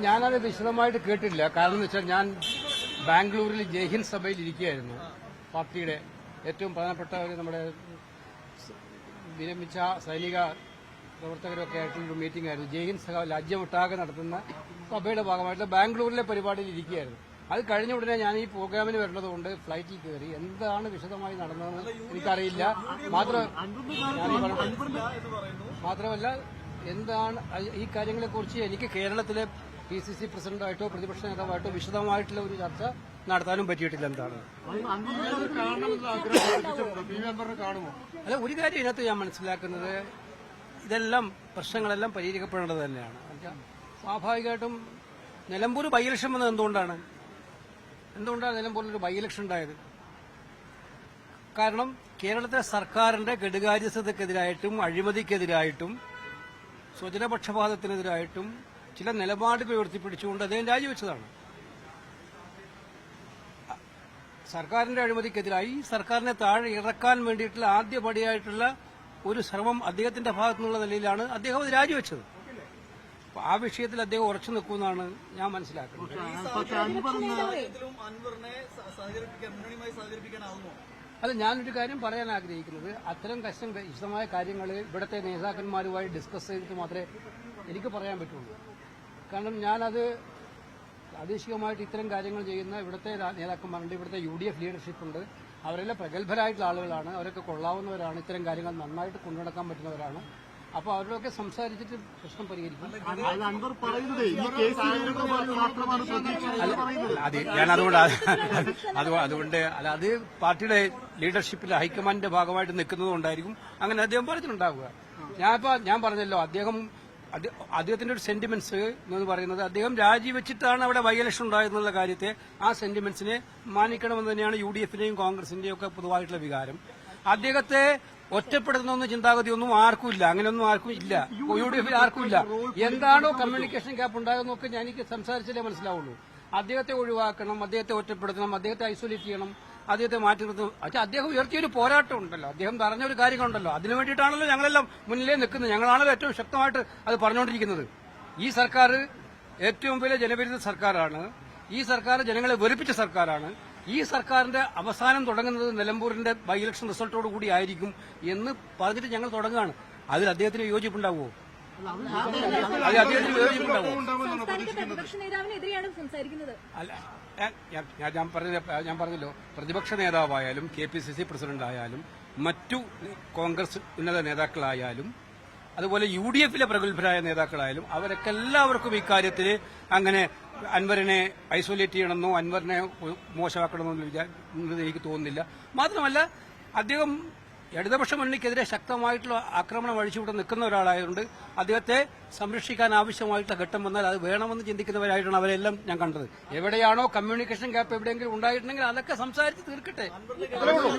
ഞാനത് വിശദമായിട്ട് കേട്ടില്ല. കാരണം എന്ന് വെച്ചാൽ ഞാൻ ബാംഗ്ലൂരിൽ ജയ്ഹിന്ദ് സഭയിൽ ഇരിക്കുകയായിരുന്നു. പാർട്ടിയുടെ ഏറ്റവും പ്രധാനപ്പെട്ട നമ്മുടെ വിരമിച്ച സൈനിക പ്രവർത്തകരൊക്കെ ആയിട്ടുള്ളൊരു മീറ്റിംഗ് ആയിരുന്നു. ജയ്ഹിന്ദ് സഭ രാജ്യമൊട്ടാകെ നടത്തുന്ന സഭയുടെ ഭാഗമായിട്ട് ബാംഗ്ലൂരിലെ പരിപാടിയിൽ ഇരിക്കുകയായിരുന്നു. അത് കഴിഞ്ഞ ഉടനെ ഞാൻ ഈ പ്രോഗ്രാമിന് വരുന്നതുകൊണ്ട് ഫ്ലൈറ്റിൽ കയറി. എന്താണ് വിശദമായി നടന്നതെന്ന് എനിക്കറിയില്ല. മാത്രമല്ല എന്താണ് ഈ കാര്യങ്ങളെക്കുറിച്ച് എനിക്ക് കേരളത്തിലെ PCC പ്രസിഡന്റായിട്ടോ പ്രതിപക്ഷ നേതാവായിട്ടോ വിശദമായിട്ടുള്ള ഒരു ചർച്ച നടത്താനും പറ്റിയിട്ടില്ല. എന്താണ് അല്ല, ഒരു കാര്യം ഇതിനകത്ത് ഞാൻ മനസ്സിലാക്കുന്നത്, ഇതെല്ലാം പ്രശ്നങ്ങളെല്ലാം പരിഹരിക്കപ്പെടേണ്ടത് തന്നെയാണ്. സ്വാഭാവികമായിട്ടും നിലമ്പൂർ ബൈ ഇലക്ഷൻ വന്നത് എന്തുകൊണ്ടാണ് നിലമ്പൂരിലൊരു ബൈ ഇലക്ഷൻ ഉണ്ടായത്? കാരണം കേരളത്തിലെ സർക്കാരിന്റെ കെടുകാര്യസ്ഥതയ്ക്കെതിരായിട്ടും അഴിമതിക്കെതിരായിട്ടും സ്വജനപക്ഷപാതത്തിനെതിരായിട്ടും ചില നിലപാടുകൾ ഉയർത്തിപ്പിടിച്ചുകൊണ്ട് അദ്ദേഹം രാജിവെച്ചതാണ്. സർക്കാരിന്റെ അഴിമതിക്കെതിരായി സർക്കാരിനെ താഴെ ഇറക്കാൻ വേണ്ടിയിട്ടുള്ള ആദ്യപടിയായിട്ടുള്ള ഒരു ശ്രമം അദ്ദേഹത്തിന്റെ ഭാഗത്തുനിന്നുള്ള നിലയിലാണ് അദ്ദേഹം അത് രാജിവെച്ചത്. അപ്പൊ ആ വിഷയത്തിൽ അദ്ദേഹം ഉറച്ചു നിൽക്കുമെന്നാണ് ഞാൻ മനസ്സിലാക്കുന്നത്. അത് ഞാനൊരു കാര്യം പറയാൻ ആഗ്രഹിക്കുന്നത്, അത്തരം വിശദമായ കാര്യങ്ങൾ ഇവിടുത്തെ നേതാക്കന്മാരുമായി ഡിസ്കസ് ചെയ്തിട്ട് മാത്രമേ എനിക്ക് പറയാൻ പറ്റുള്ളൂ. കാരണം ഞാനത് പ്രാദേശികമായിട്ട് ഇത്തരം കാര്യങ്ങൾ ചെയ്യുന്ന ഇവിടുത്തെ നേതാക്കന്മാരുണ്ട്, ഇവിടുത്തെ UDF ലീഡർഷിപ്പ് ഉണ്ട്. അവരെല്ലാം പ്രഗത്ഭരായിട്ടുള്ള ആളുകളാണ്, അവരൊക്കെ കൊള്ളാവുന്നവരാണ്, ഇത്തരം കാര്യങ്ങൾ നന്നായിട്ട് കൊണ്ടുനടക്കാൻ പറ്റുന്നവരാണ്. അപ്പോൾ അവരോടൊക്കെ സംസാരിച്ചിട്ട് പ്രശ്നം പരിഹരിക്കും. അതുകൊണ്ട് അത് പാർട്ടിയുടെ ലീഡർഷിപ്പിൽ ഹൈക്കമാൻഡിന്റെ ഭാഗമായിട്ട് നിൽക്കുന്നതുകൊണ്ടായിരിക്കും അങ്ങനെ അദ്ദേഹം പറഞ്ഞിട്ടുണ്ടാവുക. ഞാൻ പറഞ്ഞല്ലോ, അദ്ദേഹത്തിന്റെ ഒരു സെന്റിമെന്റ്സ് എന്ന് പറയുന്നത് അദ്ദേഹം രാജിവെച്ചിട്ടാണ് അവിടെ ബൈ ഇലക്ഷൻ ഉണ്ടായെന്നുള്ള കാര്യത്തെ, ആ സെന്റിമെന്റ്സിനെ മാനിക്കണമെന്ന് തന്നെയാണ് UDFന്റെയും കോൺഗ്രസിന്റെയും ഒക്കെ പൊതുവായിട്ടുള്ള വികാരം. അദ്ദേഹത്തെ ഒറ്റപ്പെടുത്തുന്ന ചിന്താഗതിയൊന്നും ആർക്കും ഇല്ല, അങ്ങനെയൊന്നും ആർക്കും ഇല്ല, UDFിൽ ആർക്കും ഇല്ല. എന്താണോ കമ്മ്യൂണിക്കേഷൻ ഗ്യാപ്പ് ഉണ്ടായതെന്നൊക്കെ എനിക്ക് സംസാരിച്ചാലേ മനസ്സിലാവുള്ളൂ. അദ്ദേഹത്തെ ഒഴിവാക്കണം, അദ്ദേഹത്തെ ഒറ്റപ്പെടുത്തണം, അദ്ദേഹത്തെ ഐസൊലേറ്റ് ചെയ്യണം, അദ്ദേഹത്തെ മാറ്റി നിർത്തണം. പക്ഷെ അദ്ദേഹം ഉയർത്തിയൊരു പോരാട്ടം ഉണ്ടല്ലോ, അദ്ദേഹം പറഞ്ഞൊരു കാര്യങ്ങളുണ്ടല്ലോ, അതിനു വേണ്ടിയിട്ടാണല്ലോ ഞങ്ങളെല്ലാം മുന്നിലേ നിൽക്കുന്നത്. ഞങ്ങളാണല്ലോ ഏറ്റവും ശക്തമായിട്ട് അത് പറഞ്ഞുകൊണ്ടിരിക്കുന്നത്. ഈ സർക്കാർ ഏറ്റവും വലിയ ജനവിരുദ്ധ സർക്കാരാണ്. ഈ സർക്കാർ ജനങ്ങളെ വെറുപ്പിച്ച സർക്കാരാണ്. ഈ സർക്കാരിന്റെ അവസാനം തുടങ്ങുന്നത് നിലമ്പൂരിന്റെ ബൈ ഇലക്ഷൻ റിസൾട്ടോടു കൂടി ആയിരിക്കും എന്ന് പറഞ്ഞിട്ട് ഞങ്ങൾ തുടങ്ങുകയാണ്. അതിൽ അദ്ദേഹത്തിന് യോജിപ്പുണ്ടാവുമോ? അല്ല, ഞാൻ പറഞ്ഞല്ലോ, പ്രതിപക്ഷ നേതാവായാലും KPCC പ്രസിഡന്റ് ആയാലും മറ്റു കോൺഗ്രസ് ഉന്നത നേതാക്കളായാലും അതുപോലെ UDFിലെ പ്രഗത്ഭരായ നേതാക്കളായാലും അവരൊക്കെ എല്ലാവർക്കും ഇക്കാര്യത്തിൽ അങ്ങനെ അൻവറിനെ ഐസൊലേറ്റ് ചെയ്യണമെന്നോ അൻവറിനെ മോശമാക്കണമെന്നോ എനിക്ക് തോന്നുന്നില്ല. മാത്രമല്ല അദ്ദേഹം ഇടതുപക്ഷ മുന്നണിക്കെതിരെ ശക്തമായിട്ടുള്ള ആക്രമണം അഴിച്ചുവിട്ട് നിൽക്കുന്ന ഒരാളായതുകൊണ്ട് അദ്ദേഹത്തെ സംരക്ഷിക്കാൻ ആവശ്യമായിട്ടുള്ള ഘട്ടം വന്നാൽ അത് വേണമെന്ന് ചിന്തിക്കുന്നവരായിട്ടാണ് അവരെല്ലാം ഞാൻ കണ്ടത്. എവിടെയാണോ കമ്മ്യൂണിക്കേഷൻ ഗ്യാപ്പ് എവിടെയെങ്കിലും ഉണ്ടായിട്ടുണ്ടെങ്കിൽ അതൊക്കെ സംസാരിച്ച് തീർക്കട്ടെ.